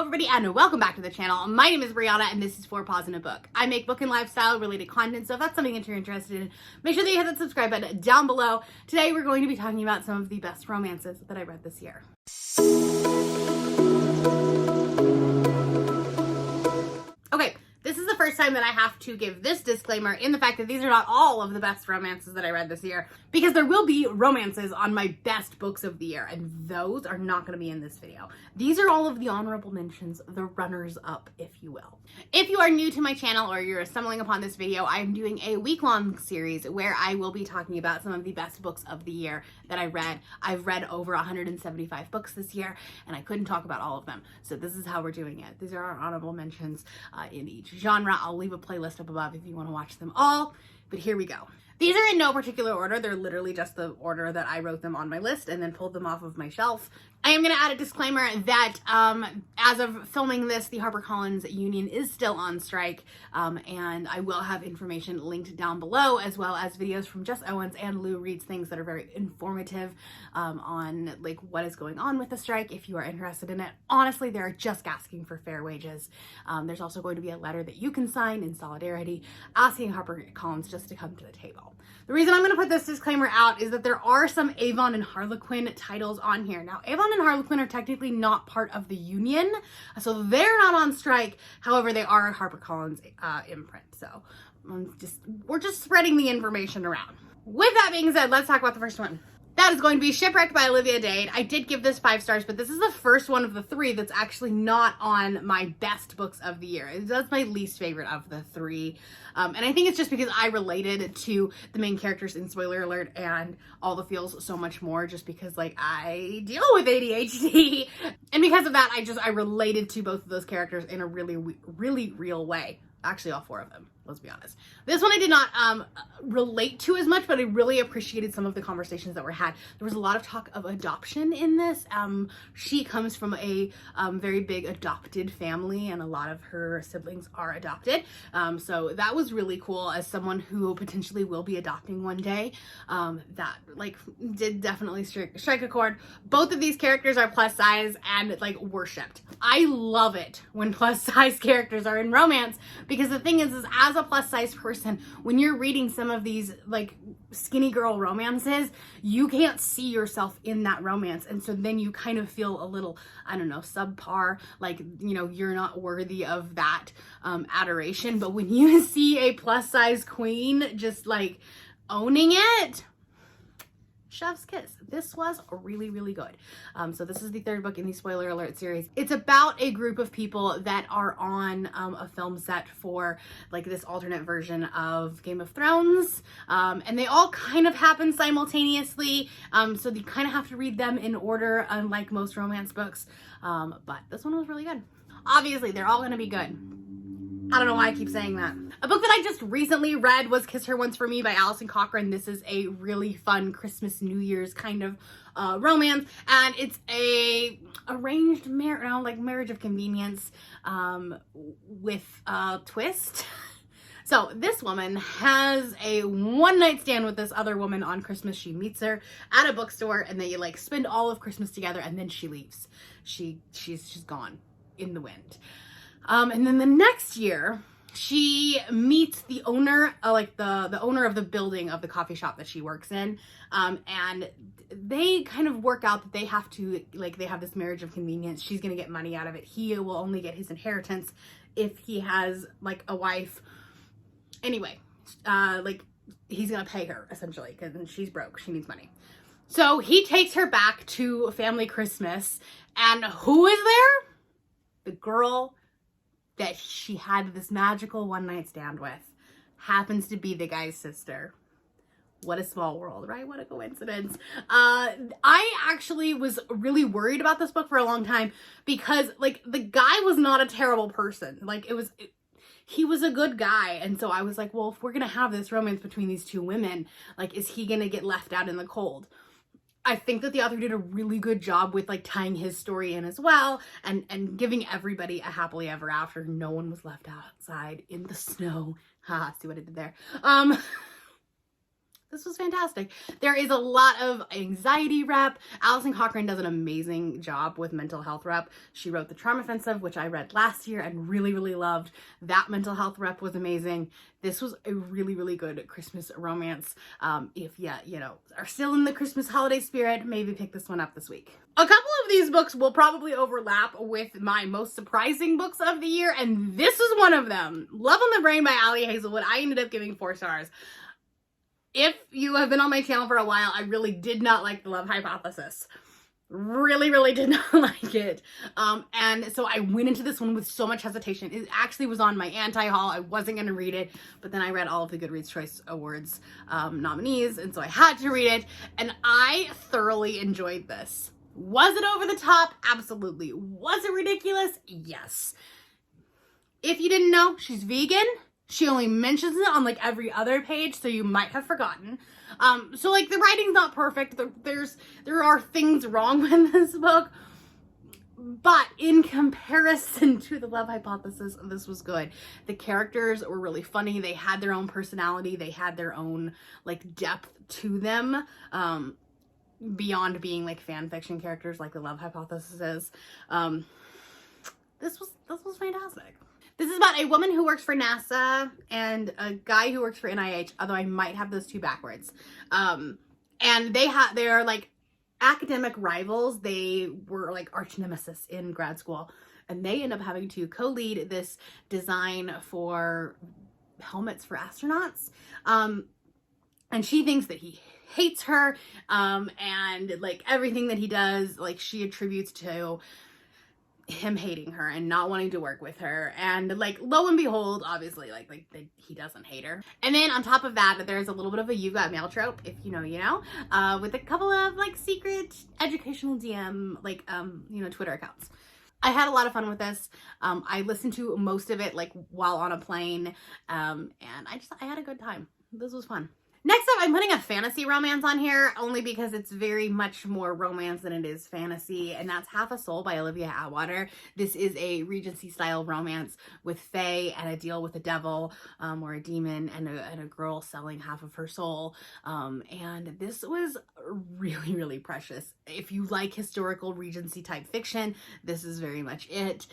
everybody, and welcome back to the channel. My name is Brianna, and this is 4 Paws in a Book. I make book and lifestyle related content, so if that's something that you're interested in, make sure that you hit that subscribe button down below. Today, we're going to be talking about some of the best romances that I read this year. Okay. This is the first time that I have to give this disclaimer in the fact that these are not all of the best romances that I read this year, because there will be romances on my best books of the year, and those are not going to be in this video. These are all of the honorable mentions, the runners up, if you will. If you are new to my channel or you're stumbling upon this video, I am doing a week-long series where I will be talking about some of the best books of the year that I read. I've read over 175 books this year, and I couldn't talk about all of them, so this is how we're doing it. These are our honorable mentions in each genre. I'll leave a playlist up above if you want to watch them all, but here we go. These are in no particular order. They're literally just the order that I wrote them on my list and then pulled them off of my shelf. I am going to add a disclaimer that as of filming this, the Harper Collins union is still on strike, and I will have information linked down below, as well as videos from Jess Owens and Lou Reads things that are very informative on like what is going on with the strike if you are interested in it. Honestly, they're just asking for fair wages. There's also going to be a letter that you can sign in solidarity asking Harper Collins just to come to the table. The reason I'm going to put this disclaimer out is that there are some Avon and Harlequin titles on here. Now, Avon and Harlequin are technically not part of the union, so they're not on strike. However, they are a Harper Collins imprint, so we're just spreading the information around. With that being said, let's talk about the first one. That is going to be Shipwrecked by Olivia Dade. I did give this 5 stars, but this is the first one of the 3 that's actually not on my best books of the year. That's my least favorite of the 3. And I think it's just because I related to the main characters in spoiler alert and all the feels so much more, just because like I deal with ADHD. And because of that, I related to both of those characters in a really real way. Actually, all 4 of them, let's be honest. This one I did not relate to as much, but I really appreciated some of the conversations that were had. There was a lot of talk of adoption in this. She comes from a very big adopted family, and a lot of her siblings are adopted. So that was really cool as someone who potentially will be adopting one day. That like did definitely strike a chord. Both of these characters are plus size and like worshipped. I love it when plus size characters are in romance, because the thing is as a plus size person, when you're reading some of these like skinny girl romances, you can't see yourself in that romance, and so then you kind of feel a little, I don't know, subpar, like, you know, you're not worthy of that adoration. But when you see a plus size queen just like owning it, chef's kiss. This was really good. So this is the 3rd book in the spoiler alert series. It's about a group of people that are on a film set for like this alternate version of Game of Thrones, and they all kind of happen simultaneously, so you kind of have to read them in order, unlike most romance books, but this one was really good. Obviously they're all gonna be good. I don't know why I keep saying that. A book that I just recently read was Kiss Her Once for Me by Alison Cochrane. This is a really fun Christmas, New Year's kind of romance, and it's a arranged marriage of convenience with a twist. So this woman has a one-night stand with this other woman on Christmas. She meets her at a bookstore, and they like spend all of Christmas together, and then she leaves. She's gone in the wind. And then the next year, she meets the owner, the owner of the building of the coffee shop that she works in, and they kind of work out that they have to, like, they have this marriage of convenience. She's gonna get money out of it. He will only get his inheritance if he has, like, a wife. Anyway, like, he's gonna pay her, essentially, because she's broke. She needs money. So he takes her back to family Christmas, and who is there? The girl that she had this magical one-night stand with happens to be the guy's sister. What a small world, right? What a coincidence. I actually was really worried about this book for a long time, because like the guy was not a terrible person. Like he was a good guy. And so I was like, well, if we're going to have this romance between these 2 women, like, is he going to get left out in the cold? I think that the author did a really good job with like tying his story in as well, and giving everybody a happily ever after. No one was left outside in the snow. Ha, see what I did there. This was fantastic. There is a lot of anxiety rep. Alison Cochrane does an amazing job with mental health rep. She wrote The Charm Offensive, which I read last year and really, really loved. That mental health rep was amazing. This was a really, really good Christmas romance. If you are still in the Christmas holiday spirit, maybe pick this one up this week. A couple of these books will probably overlap with my most surprising books of the year, and this is one of them. Love on the Brain by Ali Hazelwood. I ended up giving 4 stars. If you have been on my channel for a while, I really did not like The Love Hypothesis. Really, really did not like it. And so I went into this one with so much hesitation. It actually was on my anti-haul. I wasn't going to read it, but then I read all of the Goodreads Choice Awards nominees, and so I had to read it, and I thoroughly enjoyed this. Was it over the top? Absolutely. Was it ridiculous? Yes. If you didn't know, she's vegan. She only mentions it on like every other page, so you might have forgotten. So like the writing's not perfect. There are things wrong with this book, but in comparison to The Love Hypothesis, this was good. The characters were really funny. They had their own personality. They had their own like depth to them, beyond being like fan fiction characters like The Love Hypothesis is. This was fantastic. This is about a woman who works for NASA and a guy who works for NIH, although I might have those two backwards. And they're like academic rivals. They were like arch nemesis in grad school, and they end up having to co-lead this design for helmets for astronauts. And she thinks that he hates her, and like everything that he does, like she attributes to him hating her and not wanting to work with her. And like lo and behold, obviously he doesn't hate her. And then on top of that, there's a little bit of a "you got mail" trope, if you know you know, with a couple of like secret educational DM Twitter accounts. I had a lot of fun with this. I listened to most of it like while on a plane, and I had a good time. This was fun. Next up, I'm putting a fantasy romance on here only because it's very much more romance than it is fantasy, and that's Half a Soul by Olivia Atwater. This is a Regency-style romance with fae and a deal with the devil, or a demon, and a girl selling half of her soul. And this was really, really precious. If you like historical Regency-type fiction, this is very much it.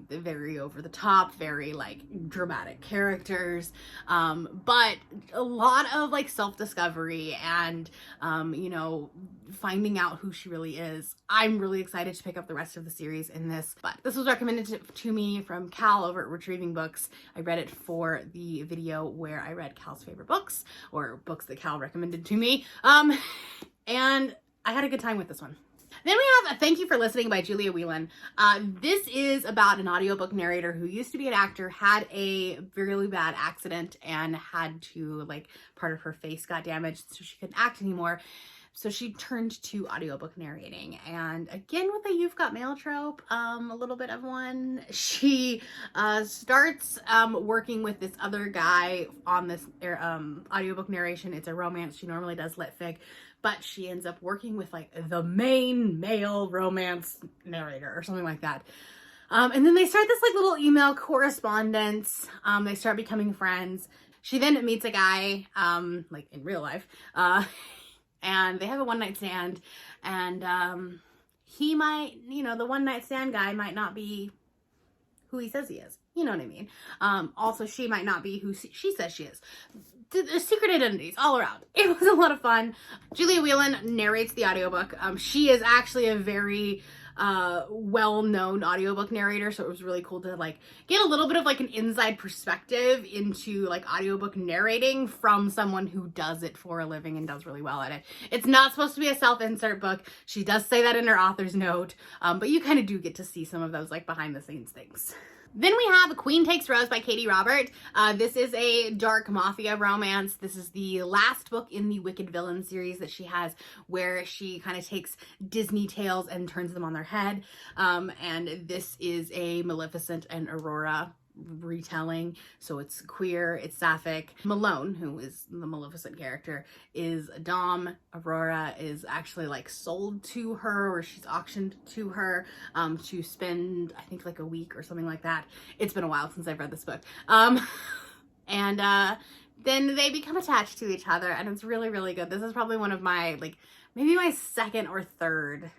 Very over the top, very like dramatic characters, but a lot of like self-discovery and finding out who she really is. I'm really excited to pick up the rest of the series in this, but this was recommended to me from Cal over at Retrieving Books. I read it for the video where I read Cal's favorite books, or books that Cal recommended to me, and I had a good time with this one. Then we have Thank You for Listening by Julia Whelan. This is about an audiobook narrator who used to be an actor, had a really bad accident, and had to, like, part of her face got damaged, so she couldn't act anymore. So she turned to audiobook narrating. And again, with the "you've got mail" trope, a little bit of one. She starts working with this other guy on this audiobook narration. It's a romance. She normally does lit fic, but she ends up working with like the main male romance narrator or something like that. And then they start this like little email correspondence. They start becoming friends. She then meets a guy, like in real life, and they have a one-night stand, and he might, the one-night stand guy might not be who he says he is. You know what I mean? Also, she might not be who she says she is. There's secret identities all around. It was a lot of fun. Julia Whelan narrates the audiobook. She is actually a very well-known audiobook narrator, so it was really cool to like get a little bit of like an inside perspective into like audiobook narrating from someone who does it for a living and does really well at it. It's not supposed to be a self-insert book. She does say that in her author's note, but you kind of do get to see some of those like behind the scenes things. Then we have Queen Takes Rose by Katie Robert. This is a dark mafia romance. This is the last book in the Wicked Villain series that she has, where she kind of takes Disney tales and turns them on their head. And this is a Maleficent and Aurora retelling, so it's queer, it's sapphic. Malone, who is the Maleficent character, is a dom. Aurora is actually like sold to her, or she's auctioned to her to spend, I think, like a week or something like that. It's been a while since I've read this book. And then they become attached to each other, and it's really, really good. This is probably one of my, like, maybe my second or third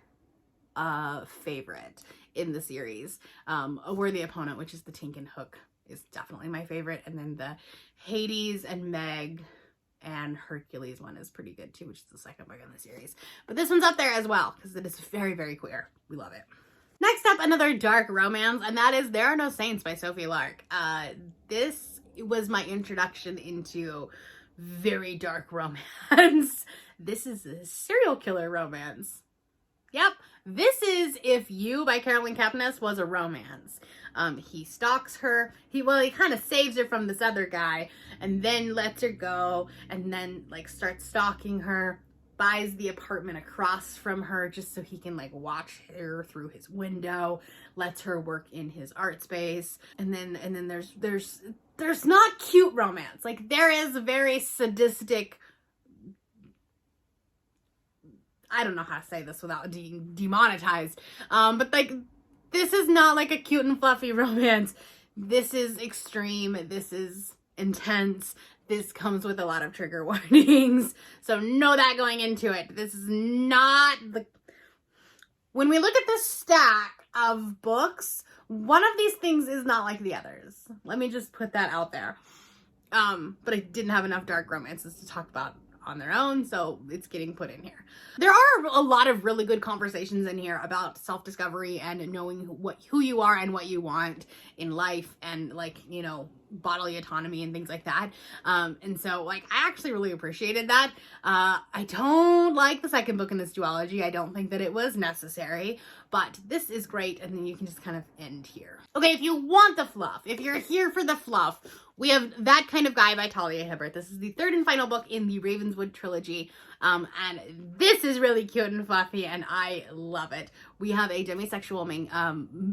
favorite in the series. A Worthy Opponent, which is the Tink and Hook, is definitely my favorite, and then the Hades and Meg and Hercules one is pretty good too, which is the second book in the series. But this one's up there as well because it is very, very queer. We love it. Next up, another dark romance, and that is There Are No Saints by Sophie Lark. This was my introduction into very dark romance. This is a serial killer romance. Yep. This is If You by Carolyn Kepnes was a romance. He stalks her. He kind of saves her from this other guy and then lets her go and then like starts stalking her, buys the apartment across from her just so he can like watch her through his window, lets her work in his art space. And then there's not cute romance. Like there is very sadistic, I don't know how to say this without being demonetized. But like, this is not like a cute and fluffy romance. This is extreme. This is intense. This comes with a lot of trigger warnings. So know that going into it. This is not the... When we look at this stack of books, one of these things is not like the others. Let me just put that out there. But I didn't have enough dark romances to talk about on their own, so it's getting put in here. There are a lot of really good conversations in here about self-discovery and knowing who you are and what you want in life, and like, you know, bodily autonomy and things like that. And so like I actually really appreciated that. I don't like the second book in this duology. I don't think that it was necessary, but this is great, and then you can just kind of end here. Okay, if you want the fluff, if you're here for the fluff, we have That Kind of Guy by Talia Hibbert. This is the third and final book in the Ravenswood trilogy. And this is really cute and fluffy, and I love it. We have a demisexual main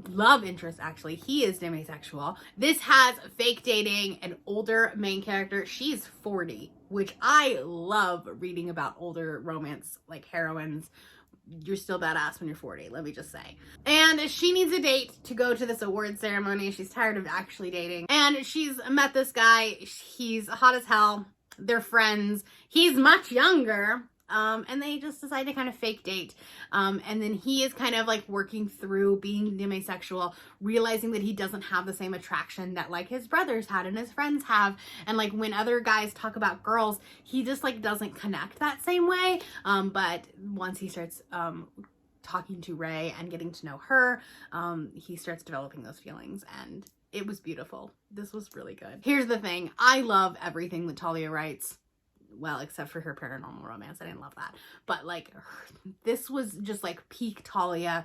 love interest, actually. He is demisexual. This has fake dating, an older main character. She's 40, which I love reading about older romance, like heroines. You're still badass when you're 40, let me just say. And she needs a date to go to this award ceremony. She's tired of actually dating. And she's met this guy. He's hot as hell. They're friends. He's much younger. And they just decide to kind of fake date. And then he is kind of like working through being demisexual, realizing that he doesn't have the same attraction that like his brothers had and his friends have. And like when other guys talk about girls, he just like doesn't connect that same way. But once he starts talking to Ray and getting to know her, he starts developing those feelings, and it was beautiful. This was really good. Here's the thing. I love everything that Talia writes. Well, except for her paranormal romance. I didn't love that. But like, this was just like peak Talia.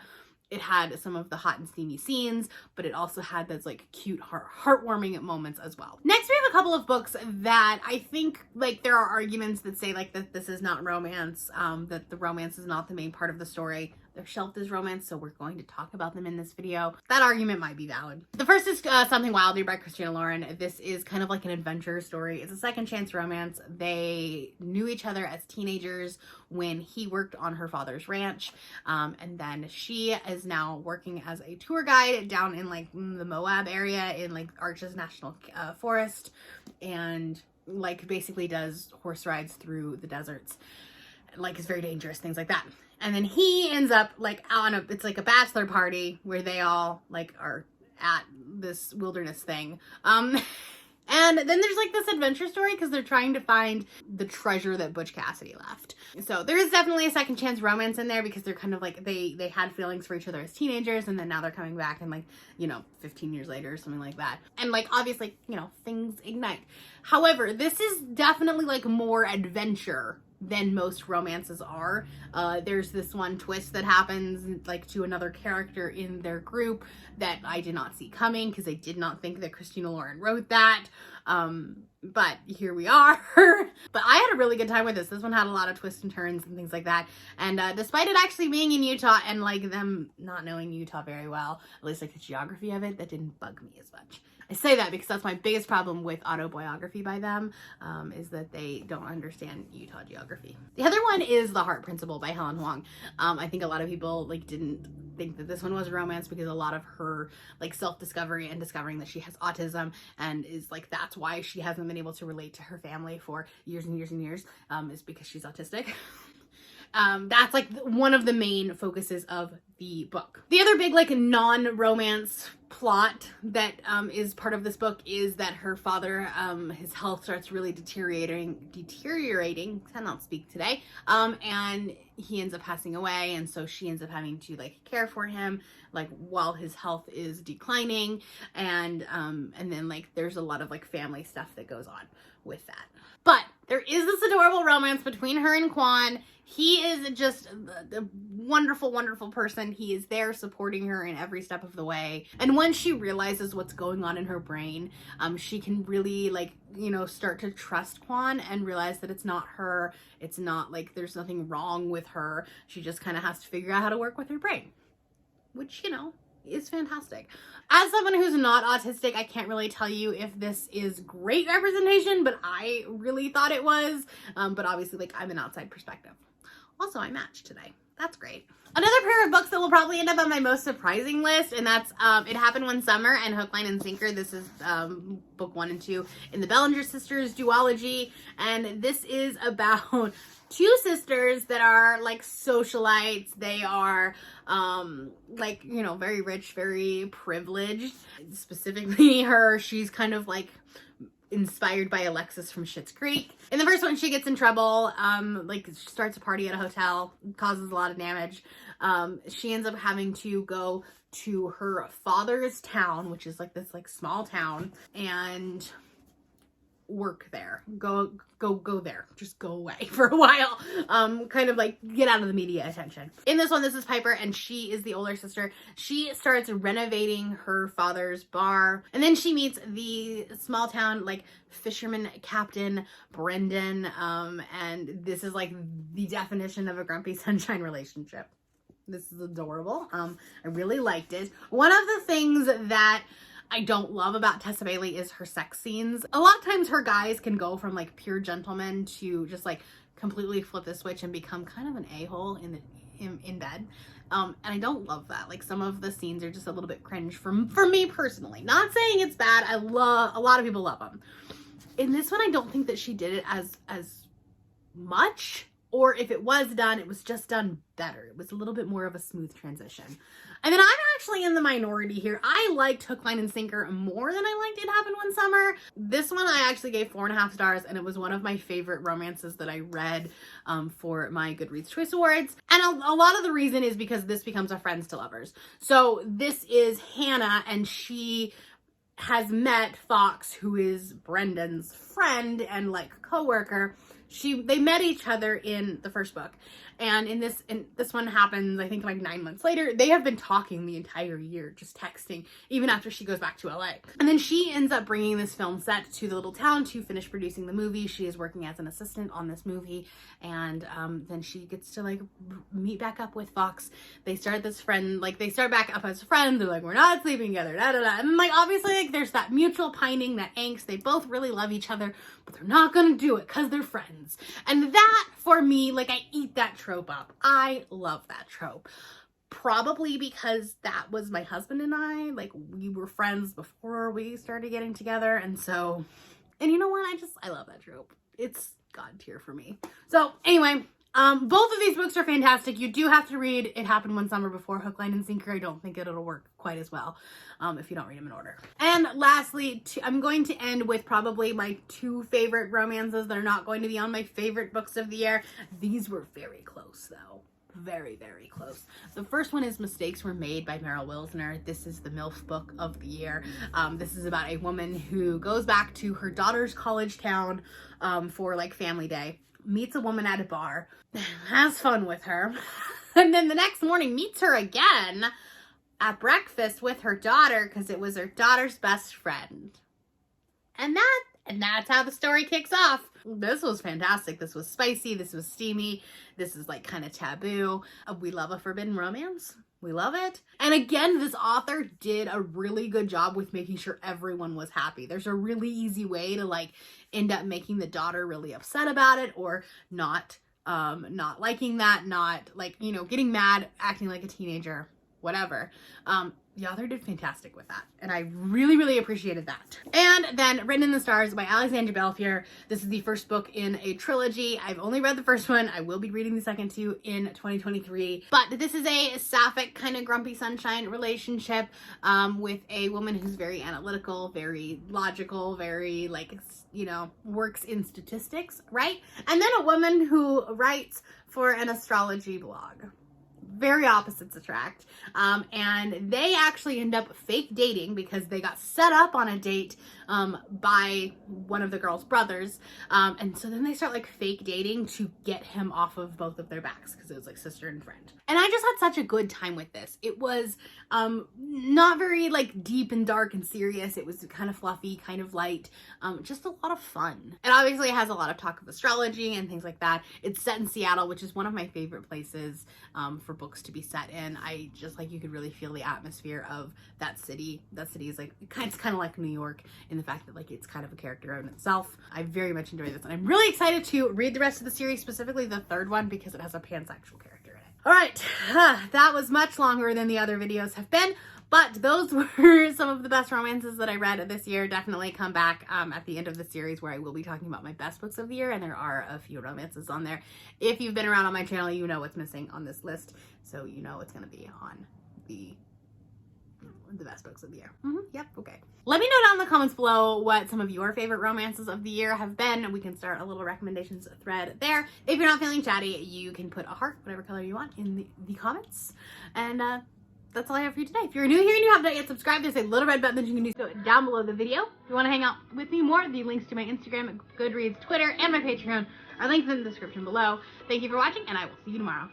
It had some of the hot and steamy scenes, but it also had those like cute, heartwarming moments as well. Next, we have a couple of books that I think like there are arguments that say like that this is not romance, that the romance is not the main part of the story. They're shelved as romance, so we're going to talk about them in this video. That argument might be valid. The first is Something Wilder by Christina Lauren. This is kind of like an adventure story. It's a second chance romance. They knew each other as teenagers when he worked on her father's ranch. And then she is now working as a tour guide down in like the Moab area in like Arches National Forest, and like basically does horse rides through the deserts. Like it's very dangerous, things like that. And then he ends up like it's like a bachelor party where they all like are at this wilderness thing. And then there's like this adventure story because they're trying to find the treasure that Butch Cassidy left. So there is definitely a second chance romance in there because they're kind of like, they had feelings for each other as teenagers, and then now they're coming back and like, you know, 15 years later or something like that. And like, obviously, you know, things ignite. However, this is definitely like more adventure than most romances are. There's this one twist that happens like to another character in their group that I did not see coming because I did not think that Christina Lauren wrote that. But here we are. But I had a really good time with this. This one had a lot of twists and turns and things like that. And despite it actually being in Utah and like them not knowing Utah very well, at least like the geography of it, that didn't bug me as much. I say that because that's my biggest problem with autobiography by them, is that they don't understand Utah geography. The other one is The Heart Principle by Helen Huang. I think a lot of people like didn't think that this one was a romance because a lot of her like self-discovery and discovering that she has autism and is like, that's that's why she hasn't been able to relate to her family for years and years and years, is because she's autistic. That's like one of the main focuses of the book. The other big like non-romance plot that is part of this book is that her father, his health starts really deteriorating, cannot speak today, and he ends up passing away, and so she ends up having to like care for him like while his health is declining, and then like there's a lot of like family stuff that goes on with that. But there is this adorable romance between her and Quan. He is just a wonderful, wonderful person. He is there supporting her in every step of the way. And when she realizes what's going on in her brain, she can really like, you know, start to trust Quan and realize that it's not her. It's not like there's nothing wrong with her. She just kind of has to figure out how to work with her brain, which, you know, is fantastic. As someone who's not autistic, I can't really tell you if this is great representation, but I really thought it was. But obviously, like, I'm an outside perspective. Also, I matched today. That's great. Another pair of books that will probably end up on my most surprising list, and that's It Happened One Summer and Hook, Line, and Sinker. This is book 1 and 2 in the Bellinger Sisters duology, and this is about two sisters that are like socialites. They are like, you know, very rich, very privileged. Specifically her, she's kind of like inspired by Alexis from Schitt's Creek. In the first one, she gets in trouble, like she starts a party at a hotel, causes a lot of damage. She ends up having to go to her father's town, which is like this like small town, and work there. Go there. Just go away for a while. Kind of like get out of the media attention. In this one, this is Piper, and she is the older sister. She starts renovating her father's bar, and then she meets the small town like fisherman captain Brendan, and this is like the definition of a grumpy sunshine relationship. This is adorable. I really liked it. One of the things that I don't love about Tessa Bailey is her sex scenes. A lot of times her guys can go from like pure gentlemen to just like completely flip the switch and become kind of an a-hole in bed. And I don't love that. Like some of the scenes are just a little bit cringe for me personally. Not saying it's bad. A lot of people love them. In this one, I don't think that she did it as much, or if it was done, it was just done better. It was a little bit more of a smooth transition. And then I'm actually in the minority here. I liked Hook, Line, and Sinker more than I liked It Happened One Summer. This one I actually gave 4.5 stars, and it was one of my favorite romances that I read for my Goodreads Choice Awards. And a lot of the reason is because this becomes a friends to lovers. So this is Hannah, and she has met Fox, who is Brendan's friend and like coworker. They met each other in the first book, and in this one happens, I think, like 9 months later. They have been talking the entire year, just texting, even after she goes back to LA. And then she ends up bringing this film set to the little town to finish producing the movie. She is working as an assistant on this movie, and then she gets to like meet back up with Fox. They start back up as friends. They're like, we're not sleeping together, da da da. And then like obviously like there's that mutual pining, that angst. They both really love each other, but they're not gonna do it because they're friends. And that, for me, like, I eat that trope up. I love that trope. Probably because that was my husband and I. Like, we were friends before we started getting together. And so, and you know what? I love that trope. It's God tier for me. So, anyway, both of these books are fantastic. You do have to read It Happened One Summer before Hook, Line, and Sinker. I don't think it'll work quite as well if you don't read them in order. And lastly, I'm going to end with probably my 2 favorite romances that are not going to be on my favorite books of the year. These were very close, though. Very, very close. The first one is Mistakes Were Made by Meryl Wilsner. This is the MILF book of the year. This is about a woman who goes back to her daughter's college town for like family day, meets a woman at a bar, has fun with her, and then the next morning meets her again at breakfast with her daughter because it was her daughter's best friend. And that's how the story kicks off. This was fantastic. This was spicy. This was steamy. This is like kind of taboo. We love a forbidden romance. We love it. And again, this author did a really good job with making sure everyone was happy. There's a really easy way to like end up making the daughter really upset about it, or not liking that, not like, you know, getting mad, acting like a teenager, whatever. the author did fantastic with that, and I really, really appreciated that. And then Written in the Stars by Alexandra Belfier. This is the first book in a trilogy. I've only read the first one. I will be reading the second two in 2023. But this is a sapphic kind of grumpy sunshine relationship with a woman who's very analytical, very logical, very like, you know, works in statistics, right? And then a woman who writes for an astrology blog. Very opposites attract. And they actually end up fake dating because they got set up on a date by one of the girl's brothers. And so then they start like fake dating to get him off of both of their backs because it was like sister and friend. And I just had such a good time with this. It was not very like deep and dark and serious. It was kind of fluffy, kind of light, just a lot of fun. And obviously it has a lot of talk of astrology and things like that. It's set in Seattle, which is one of my favorite places for books to be set in. I just like, you could really feel the atmosphere of that city. That city is like, it's kind of like New York in the fact that like it's kind of a character in itself. I very much enjoy this, and I'm really excited to read the rest of the series, specifically the third one, because it has a pansexual character in it. All right, that was much longer than the other videos have been, but those were some of the best romances that I read this year. Definitely come back at the end of the series where I will be talking about my best books of the year, and there are a few romances on there. If you've been around on my channel, you know what's missing on this list, so you know it's going to be on the best books of the year. Yep, okay. Let me know down in the comments below what some of your favorite romances of the year have been, and we can start a little recommendations thread there. If you're not feeling chatty, you can put a heart, whatever color you want, in the comments. And that's all I have for you today. If you're new here and you have not yet subscribed, there's a little red button that you can do so down below the video. If you want to hang out with me more, the links to my Instagram, Goodreads, Twitter, and my Patreon are linked in the description below. Thank you for watching, and I will see you tomorrow.